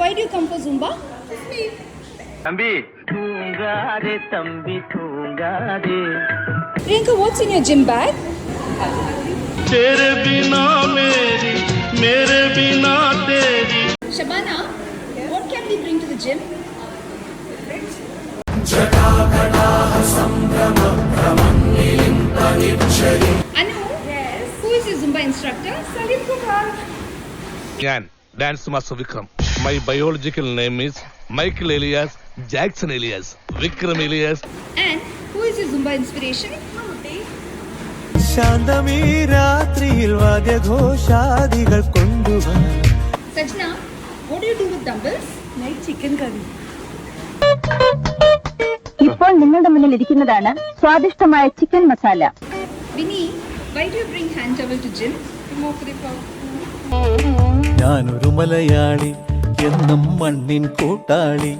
why do you come for Zumba? Tambi, thoongade, tambi, thoongade. Priyanka, what's in your gym bag? Tere bina meri, mere bina teri. Shabana, what can we bring to the gym? Anu, yes. Who is your Zumba instructor? Salim Kumar. ഞാൻ dance master Vikram. My biological name is Michael alias Jackson alias Vikram alias. And who is your Zumba inspiration? ശാന്തമീ രാത്രിയിൽ വാദ്യഘോഷാദികൾ കൊണ്ടുവാ. Sajna, what do you do with dumbbells? Night chicken curry. ഇപ്പോൾ നിങ്ങളുടെ മുന്നിൽ ഇരിക്കുന്നതാണ് സ്വാദിഷ്ടമായ chicken masala. Vinny, why do you bring hand towel to gym? ഞാനൊരു മലയാളി എന്നും മണ്ണിൻ കൂട്ടാളി